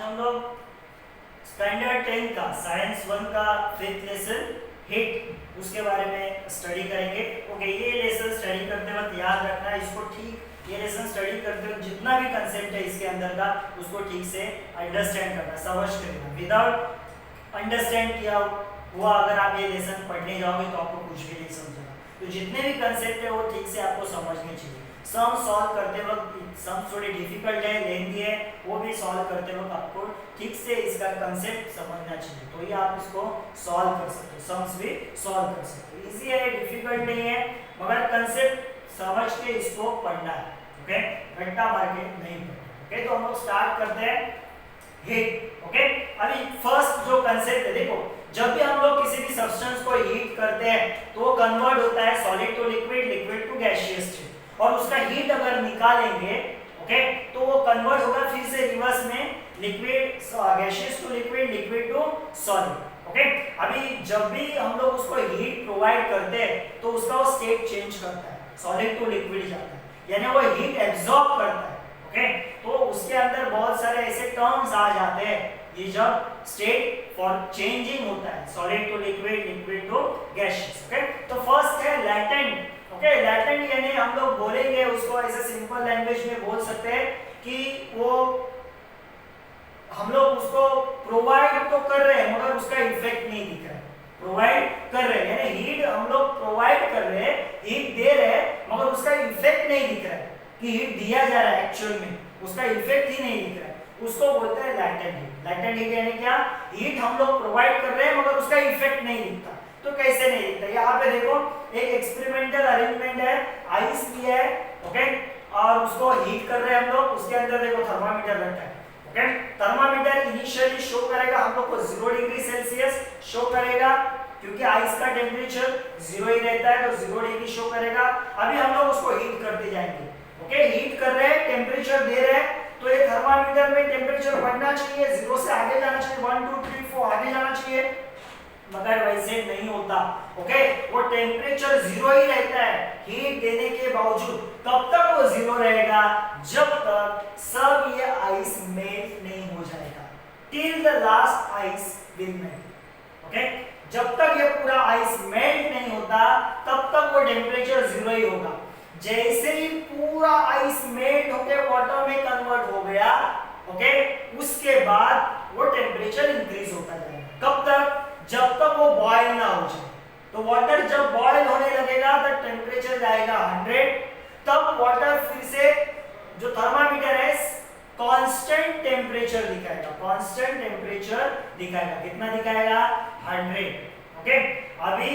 हम लोग स्टैंडर्ड 10 का साइंस 1 का 5th लेसन हिट उसके बारे में स्टडी करेंगे। ओके, ये लेसन स्टडी करते वक्त याद रखना है इसको ठीक, ये लेसन स्टडी करते वक्त जितना भी कंसेप्ट है इसके अंदर का उसको ठीक से अंडरस्टैंड करना, समझ करना। विदाउट अंडरस्टैंड किया हुआ अगर आप ये लेसन पढ़ने जाओगे तो आपको कुछ भी नहीं समझेगा। तो जितने भी कंसेप्ट है वो ठीक से आपको समझने चाहिए। सम सॉल्व करते वक्त सम थोड़ी डिफिकल्ट है, लेंथी है, वो भी सॉल्व करते वक्त आपको ठीक से इसका कंसेप्ट समझना चाहिए, तो ये आप इसको सॉल्व कर सकते हो, सम्स भी सॉल्व कर सकते हो। इजी है, डिफिकल्ट नहीं है, मगर कंसेप्ट समझ के इसको पढ़ना है। ओके, रट्टा मार के नहीं पढ़ना। ओके, तो हम लोग स्टार्ट करते हैं हीट। ओके, अभी फर्स्ट जो कंसेप्ट है, देखो जब भी हम लोग किसी भी सब्सटेंस को हीट करते हैं तो वो कन्वर्ट होता है solid to liquid, liquid to gaseous state, और उसका हीट अगर निकालेंगे ओके तो वो कन्वर्ट होगा फिर से रिवर्स में liquid gaseous to liquid, liquid to solid. Okay, अभी जब भी हम लोग उसको हीट प्रोवाइड करते हैं तो उसका वो स्टेट चेंज करता है, सॉलिड टू लिक्विड जाता है, यानी वो हीट एब्जॉर्ब करता है। ओके, तो उसके अंदर बहुत सारे ऐसे टर्म्स आ जाते हैं, ये जब स्टेट फॉर चेंजिंग होता है solid to liquid, liquid to gaseous. Okay, तो फर्स्ट है लैटेंट। ओके, लैटेंट यानी हम लोग बोलेंगे उसको ऐसे सिंपल लैंग्वेज में बोल सकते हैं कि वो हम लोग उसको प्रोवाइड तो कर रहे हैं मगर उसका इफेक्ट नहीं दिख रहा है। प्रोवाइड कर रहे हैं यानी हीट हम लोग प्रोवाइड कर रहे हैं, हीट दे रहे हैं, मगर उसका इफेक्ट नहीं दिख रहा है कि हीट दिया जा रहा है, एक्चुअल में उसका इफेक्ट ही नहीं दिख रहा है, उसको बोलते हैं लैटेंट हीट। लैटेंट हीट यानी क्या, हीट हम लोग प्रोवाइड कर रहे हैं मगर उसका इफेक्ट नहीं दिखता। तो कैसे नहीं दिखता, यहाँ पे देखो एक एक्सपेरिमेंटल अरेंजमेंट है, आइस लिया है ओके, और उसको हीट कर रहे हैं हम लोग, उसके अंदर देखो थर्मामीटर रखा है। ओके, थर्मामीटर इनिशियली शो करेगा हम लोग को 0 डिग्री सेल्सियस शो करेगा, क्योंकि आइस का टेम्परेचर 0 ही रहता है तो 0 डिग्री शो करेगा। अभी हम लोग उसको हीट करते जाएंगे। ओके, हीट कर रहे हैं, टेम्परेचर दे रहे हैं, तो ये थर्मामीटर में टेम्परेचर बढ़ना चाहिए, 0 से आगे जाना चाहिए, 1 2 3 4 आगे जाना चाहिए, मगर वैसे नहीं होता। ओके, वो टेम्परेचर 0 ही रहता है हीट देने के बावजूद। कब तक वो 0 रहेगा, जब तक सब ये आइस मेल्ट नहीं हो जाएगा, till the last ice will melt. Okay, जब तक ये पूरा आइस मेल्ट नहीं होता तब तक वो टेम्परेचर 0 ही होगा। जैसे ही पूरा आइस मेल्ट होकर वाटर में कन्वर्ट हो गया ओके, उसके बाद वो टेम्परेचर इंक्रीज होता जाएगा। कब तक, जब तक वो बॉयल ना हो जाए। तो वाटर जब बॉयल होने लगेगा तो टेम्परेचर जाएगा 100, तब वाटर फिर से जो थर्मामीटर है कांस्टेंट टेम्परेचर दिखाएगा, कांस्टेंट टेम्परेचर दिखाएगा, कितना दिखाएगा 100। ओके, अभी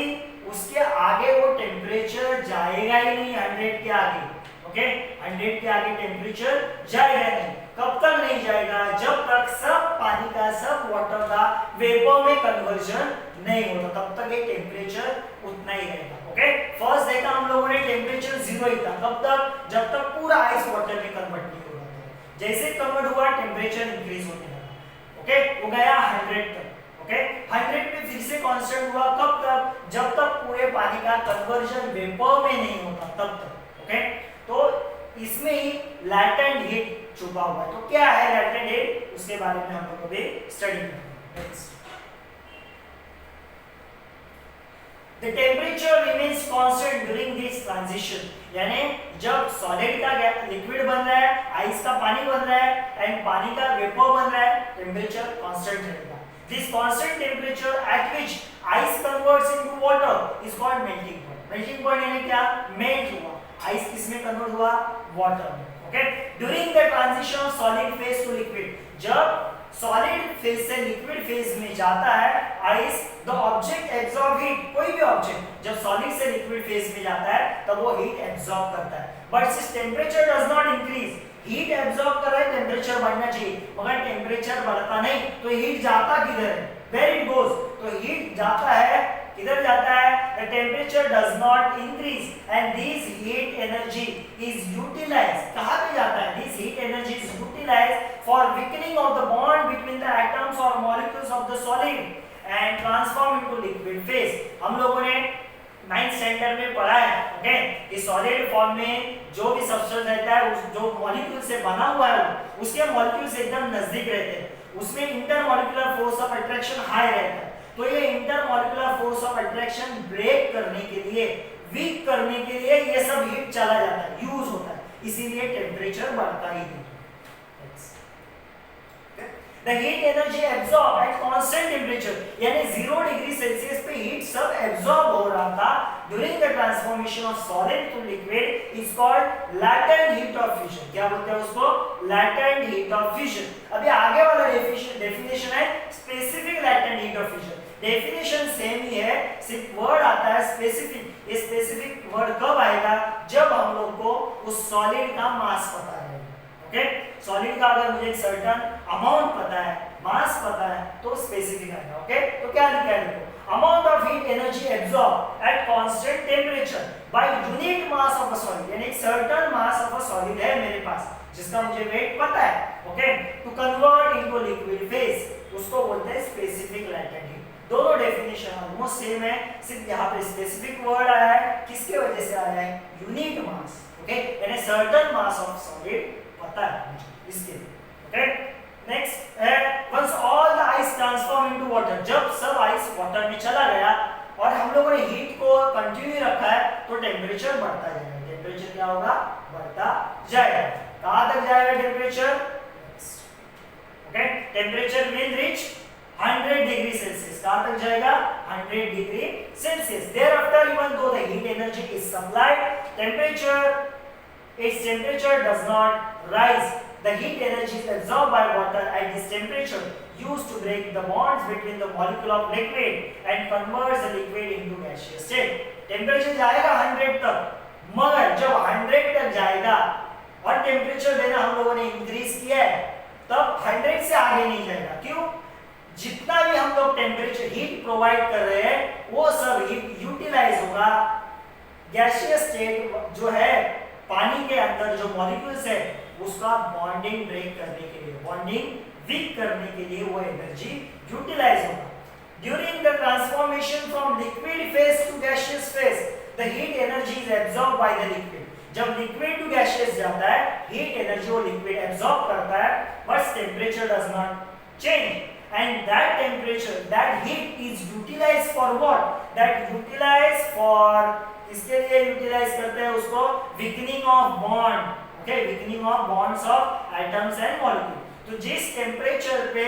उसके आगे वो टेम्परेचर जाएगा ही नहीं 100 के आगे। ओके, 100 के आगे टेम्परेचर जाएगा नहीं। कब तक नहीं जाएगा, जब तक सब पानी का, सब वाटर का वेपर में कन्वर्जन नहीं होता, तब तक ये टेम्परेचर उतना ही रहेगा। ओके, फर्स्ट देखा हम लोगों ने टेम्परेचर 0 ही था, कब तक, जब तक पूरा आइस वाटर में कन्वर्ट नहीं हो रहा था। जैसे कन्वर्ट हुआ टेम्परेचर इंक्रीज होने लगा। ओके, वो गया 100 तक। ओके, 100 पे फिर से कांस्टेंट हुआ, कब तक, जब तक पूरे पानी का कन्वर्जन वेपर में नहीं होता तब तक। ओके, तो इसमें ही लैटेंट हीट छुपा हुआ है। तो क्या है लैटेंट हीट, उसके बारे में हम लोग अभी स्टडी करेंगे। The temperature remains constant during this transition, यानी जब सॉलिड का लिक्विड बन रहा है, आइस का पानी बन रहा है एंड पानी का वेपर बन रहा है, टेम्परेचर कांस्टेंट रहेगा। This constant temperature at which ice converts into water is called melting point. Melting point यानी क्या, मेल्ट हुआ, आइस किसमें कन्वर्ट हुआ, वाटर में। Okay, during the transition of solid phase two liquid, जब सॉलिड फेज से liquid phase में जाता है ice, the object absorb heat, कोई भी ऑब्जेक्ट जब सॉलिड से लिक्विड फेज में जाता है तब वो हीट एब्सॉर्ब करता है, but since temperature does not increase, heat absorb कर रहा है, टेम्परेचर बढ़ना चाहिए मगर टेम्परेचर बढ़ता नहीं, तो हीट जाता किधर है, वेयर इट गोज, तो हीट जाता है किधर जाता है, the temperature does not increase and this heat energy is utilized, कहाँ पे जाता है, this heat energy is utilized for weakening of the bond between the atoms or molecules of the solid and transform into liquid phase। हम लोगों ने 9th standard में पढ़ा है ओके, कि सॉलिड फॉर्म में जो भी सब्सटेंस रहता है उस जो मॉलिक्यूल से बना हुआ है उसके मॉलिक्यूल्स एकदम नजदीक रहते हैं, उसमें intermolecular force of attraction high रहता है, तो ये intermolecular force of attraction break करने के लिए, वीक करने के लिए ये सब हीट चला जाता है, यूज होता है, इसीलिए टेम्परेचर बढ़ता ही है। The heat energy absorbed at constant temperature, यानी 0 डिग्री सेल्सियस पे हीट सब एब्सॉर्ब हो रहा था during the transformation of solid to liquid is called latent heat of fusion। क्या बोलते हैं उसको? latent heat of fusion। अभी आगे वाला डेफिनेशन है specific latent heat of fusion। Definition same ही है, सिर्फ वर्ड आता है स्पेसिफिक। ये स्पेसिफिक वर्ड कब आएगा? जब हम लोग को उस सॉलिड का मास पता है। ओके, सॉलिड का अगर मुझे एक सर्टेन अमाउंट पता है, मास पता है, तो स्पेसिफिक आएगा। ओके, तो क्या लिखा है देखो, amount of heat energy absorb at constant temperature by unit mass of a solid, यानी एक certain mass of a solid है मेरे पास जिसका मुझे वेट पता है। Okay, to convert into liquid phase, उसको बोलते हैं स्पेसिफिक लैटेंट हीट। दोनों डेफिनेशन ऑलमोस्ट सेम है, सिर्फ यहाँ पे स्पेसिफिक वर्ड आया है, किसके वजह से आया है? Unit mass. ओके, यानी सर्टेन मास ऑफ सॉलिड पता है मुझे इसके लिए। ओके, नेक्स्ट है once all the ice transform into water, जब सब आइस वाटर में चला गया और हम लोगों ने हीट को कंटिन्यू रखा है, तो टेम्परेचर बढ़ता जाएगा। टेम्परेचर क्या होगा? बढ़ता जाएगा। कहां तक जाएगा temperature? Okay, temperature will reach 100 degree Celsius. कहां तक जाएगा? 100 degree Celsius. Thereafter even though the heat energy is supplied, its temperature does not rise. The heat energy is absorbed by water at this temperature, used to break the bonds between the molecule of liquid and converts the liquid into gaseous state. Temperature जाएगा 100 तक, मगर जब 100 तक जाएगा और temperature देना हम लोगों ने इंक्रीज किया है, तब 100 से आगे नहीं जाएगा। क्यों? जितना भी हम लोग टेम्परेचर हीट प्रोवाइड कर रहे हैं, वो सब हीट यूटिलाइज होगा। गैसियस स्टेट जो है, पानी के अंदर जो मॉलिक्यूल्स है, उसका बॉन्डिंग ब्रेक करने के लिए, बॉन्डिंग वीक करने के लिए वो एनर्जी यूटिलाइज होगा। During the transformation from liquid phase two gaseous phase, the heat energy is absorbed by the liquid. जब लिक्विड टू गैसियस जाता है, हीट एनर्जी वो लिक्विड एब्सॉर्ब करता है, but temperature does not change, and that temperature, that heat is utilized for what? That utilized for, इसके लिए utilise करते हैं उसको, weakening of bond. Okay, weakening of bonds of atoms and molecule. तो जिस temperature पे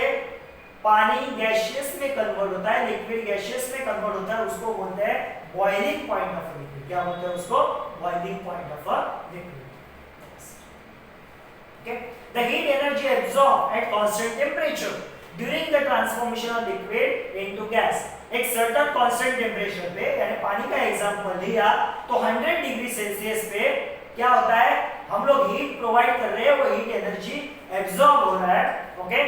पानी गैसियस में कन्वर्ट होता है, लिक्विड गैसियस में कन्वर्ट होता है, उसको बोलते हैं बॉइलिंग पॉइंट ऑफ लिक्विड। क्या बोलते हैं उसको? Boiling point of a liquid. Okay, the heat energy absorb at constant temperature during the transformation of liquid into gas. एक सर्टेन कांस्टेंट टेम्परेचर पे, यानी पानी का एग्जांपल लिया, तो 100 डिग्री सेल्सियस पे क्या होता है? हम लोग हीट प्रोवाइड कर रहे हैं, वो हीट एनर्जी एब्सॉर्ब हो रहा है। ओके,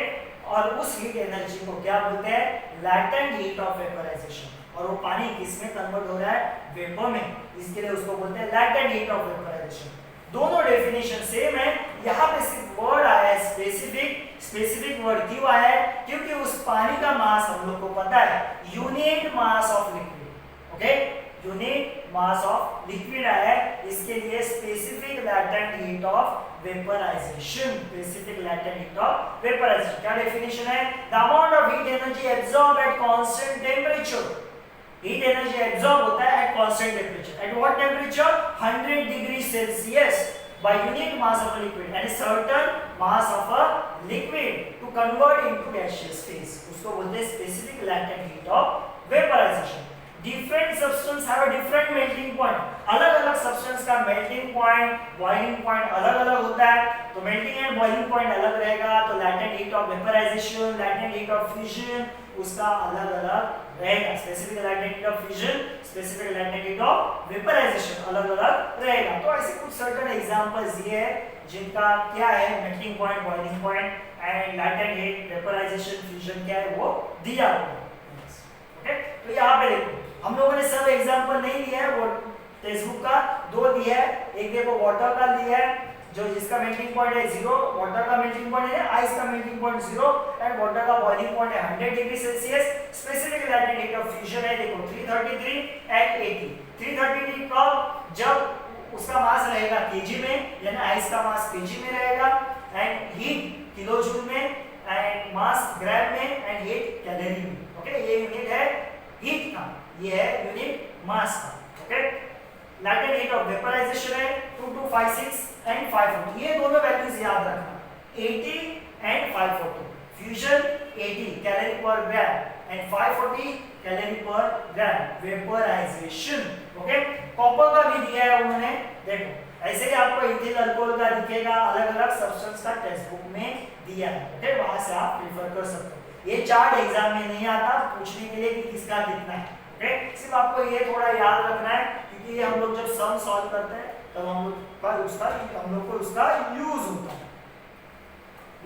और उस हीट एनर्जी को क्या बोलते हैं? Latent heat of vaporization. और वो पानी किस में कन्वर्ट हो रहा है? वेपर में, इसके लिए उसको बोलते हैं लैटेंट हीट ऑफ वेपराइजेशन। दोनों डेफिनेशन सेम है, यहाँ पे सिर्फ वर्ड आया है स्पेसिफिक। स्पेसिफिक वर्ड क्यों आया है? क्योंकि उस पानी का मास हम लोग को पता है, unit mass of liquid. Okay, unit mass of liquid आया है, इसके लिए specific latent heat of vaporization. Specific latent heat of vaporization क्या डेफिनेशन है? The amount of heat energy absorb at constant temperature. Heat energy absorb होता है at constant temperature. At what temperature? 100 degree Celsius by unit mass of a liquid and a certain mass of a liquid to convert into gaseous phase, उसको बोलते हैं specific latent heat of vaporization। Different substance have a different melting point, अलग अलग substance का melting point, boiling point अलग अलग होता है, तो melting and boiling point अलग रहेगा, तो latent heat of vaporization, latent heat of fusion उसका अलग अलग रहेगा। Specific latent heat of fusion, specific latent heat of vaporization अलग अलग रहेगा। तो ऐसे कुछ सर्टेन एग्जांपल्स ये है जिनका क्या है, melting point, boiling point and latent heat, vaporization, fusion क्या है वो दिया हुआ है। ओके, तो यहाँ पे देखो हम लोगों ने सब एग्जांपल नहीं लिया है, वो टेक्स्ट बुक का 2 दिया है। एक देखो वाटर का लिया है, जो जिसका मेल्टिंग पॉइंट है 0, वाटर का मेल्टिंग पॉइंट है, आइस का मेल्टिंग पॉइंट 0 एंड वाटर का बॉइलिंग पॉइंट है 100 degree Celsius. Specific latent heat of fusion है देखो 333 एंड 80। 333 कब? जब उसका मास रहेगा केजी में, यानी आइस का मास केजी में रहेगा, एंड हीट किलो जूल में, एंड मास ग्राम में एंड हीट कैलोरी में। ओके, ये यूनिट है हीट का, ये है यूनिट मास का। Okay, latent heat of vaporization है 2256 एंड 540, ये दोनों वैल्यूज याद रखना, 80 एंड 540। फ्यूजन 80 कैलोरी पर ग्राम एंड 540 कैलोरी पर ग्राम वेपराइजेशन। ओके, कॉपर का भी दिया है उन्होंने, देखो ऐसे ही आपको इथिल अल्कोहल का दिखेगा, अलग अलग सब्सटेंस का टेक्स्ट बुक में दिया है। ओके, वहां से आप प्रेफर कर सकते हो। ये चार्ट एग्जाम में नहीं आता पूछने के लिए कि किसका कितना है। ओके, सिर्फ आपको ये थोड़ा याद रखना है, क्योंकि ये हम लोग जब सम सॉल्व करते हैं तब हम लोग को उसका यूज होता है।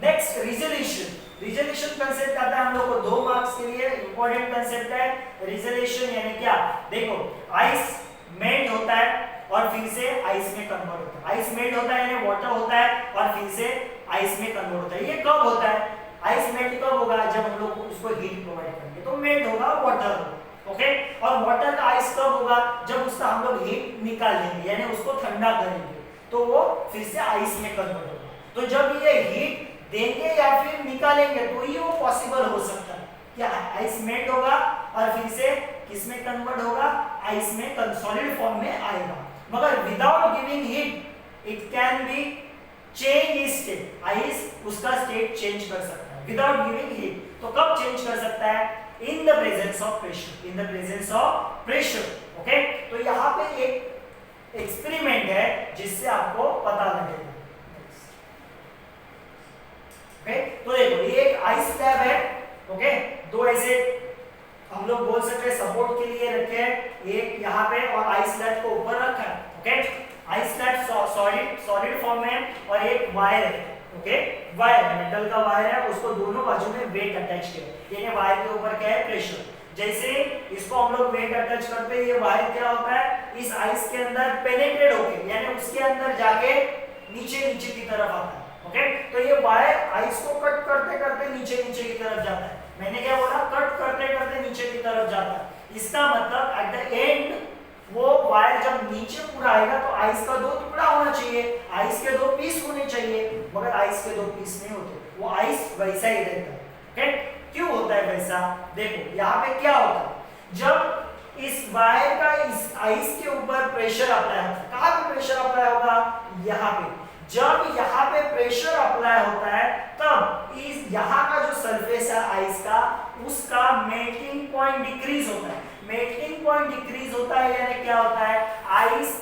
Next resolution. रिजोल्यूशन कंसेप्ट आता है हम लोग को 2 मार्क्स के लिए, इंपॉर्टेंट कंसेप्ट है रिजोल्यूशन। यानी क्या, देखो आइस मेल्ट होता है और फिर से आइस में कन्वर्ट होता है। आइस मेल्ट होता है यानी वाटर होता है और फिर से आइस में कन्वर्ट होता है। ये कब होता है, आइस मेल्ट कब होगा, जब हम लोग उसको हीट प्रोवाइड करेंगे तो मेल्ट होगा, वाटर होगा। ओके, और वाटर का आइस कब होगा, जब उसका हम लोग हीट निकाल लेंगे यानी उसको ठंडा करेंगे तो वो फिर से आइस में कन्वर्ट होगा। तो जब ये हीट देंगे या फिर निकालेंगे तो ही वो पॉसिबल हो सकता है कि आइस मेल्ट होगा और फिर से किसमें कन्वर्ट होगा, आइस में सॉलिड फॉर्म में आएगा। मगर without giving heat it can be change is state, ice उसका स्टेट चेंज कर सकता है विदाउट गिविंग हीट। तो कब चेंज कर सकता है, in the presence of pressure, in the presence of pressure. Okay, तो यहाँ पे एक एक्सपेरिमेंट है जिससे आपको पता लगेगा। ओके, तो देखो ये एक आइस स्लैब है। ओके, दो ऐसे हम लोग बोल सकते हैं सपोर्ट के लिए रखे हैं, एक यहाँ पे और आइस स्लैब को ऊपर रखा है। Okay, ice slab solid form में और एक वायर है। ओके, वायर मेटल का वायर है, उसको दोनों बाजू में वेट अटैच किया, यानी वायर के ऊपर क्या है, प्रेशर। जैसे इसको हम लोग वेट अटैच करते हैं, ये वायर क्या होता है, इस आइस के अंदर पेनिट्रेट होके यानी उसके अंदर जाके नीचे की तरफ आता है। ओके, तो ये वायर आइस को कट करते करते नीचे की तरफ जाता है। मैंने क्या बोला, कट करते करते नीचे की तरफ जाता है। इसका मतलब एट द एंड वो वायर जब नीचे पूरा आएगा तो आइस का 2 टुकड़ा होना चाहिए, आइस के 2 पीस होने चाहिए, मगर आइस के 2 पीस नहीं होते, वो आइस वैसा ही रहता है। ओके, क्यों होता है वैसा, देखो यहाँ पे क्या होता है, जब इस वायर का इस आइस के ऊपर प्रेशर अप्लाई होता है, कहाँ पे प्रेशर अप्लाई होगा, यहाँ पे। जब यहाँ पे प्रेशर अप्लाई होता है तब इस यहाँ का जो सरफेस है आइस का, उसका मेल्टिंग पॉइंट डिक्रीज होता है। मेल्टिंग पॉइंट डिक्रीज होता है यानी क्या होता है, ice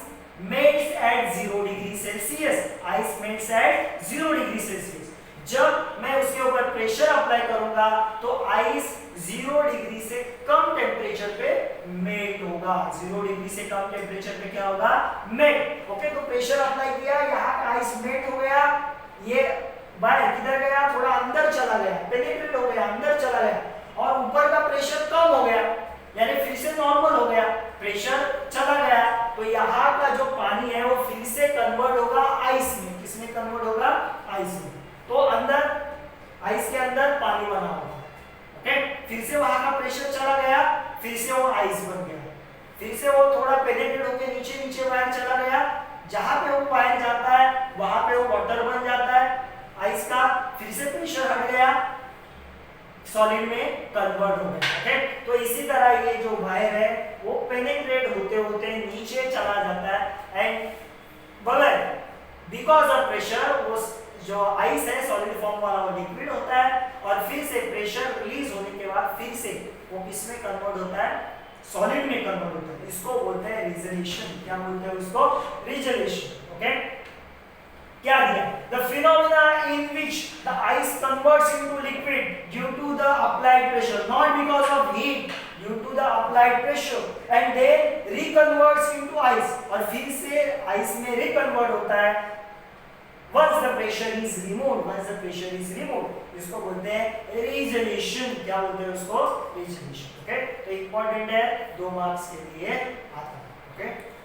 melts at 0 degree Celsius, ice melts at 0 degree Celsius. जब मैं उसके ऊपर प्रेशर अप्लाई करूंगा तो आइस 0 डिग्री से कम टेम्परेचर पे मेल्ट होगा, 0 डिग्री से कम टेम्परेचर पे क्या होगा, मेल्ट। ओके, तो प्रेशर अप्लाई किया, यहाँ का आइस मेल्ट हो गया, ये बाहर किधर गया, थोड़ा अंदर चला गया, पेनिट्रेट हो गया, अंदर चला गया, और ऊपर का प्रेशर कम हो गया यानी फिर से नॉर्मल हो गया, प्रेशर चला गया, तो यहाँ का जो पानी है वो फिर से कन्वर्ट होगा आइस में। किसमें कन्वर्ट होगा, आइस में। तो अंदर आइस के अंदर पानी बना होगा। ओके, फिर से वहां का प्रेशर चला गया, फिर से वो आइस बन गया, फिर से वो थोड़ा पेनिट्रेट होकर नीचे वायर चला गया, जहां पे वो वायर जाता है वहां पे वो वाटर बन जाता है आइस का, फिर से प्रेशर हट गया, सॉलिड में कन्वर्ट हो गया। ओके, तो इसी तरह ये जो वायर है वो पेनिट्रेट होते होते नीचे चला जाता है एंड बगैर बिकॉज ऑफ प्रेशर वो जो आइस है सॉलिड फॉर्म वाला वो लिक्विड होता है, और फिर से प्रेशर रिलीज होने के बाद फिर से वो किसमें कन्वर्ट होता है, सॉलिड में कन्वर्ट होता है। इसको बोलते हैं रिजोल्यूशन। क्या बोलते हैं उसको, रिजोल्यूशन। ओके, क्या दिया, the phenomena in which the ice converts into liquid due to the applied pressure, not because of heat, due to the applied pressure, and then reconverts into ice, और फिर से ice में reconvert होता है once the pressure is removed, once the pressure is removed, इसको बोलते हैं resolution. क्या बोलते हैं उसको, रिजोल्यूशन। ओके, तो इंपॉर्टेंट है, 2 मार्क्स के लिए आता है। ओके।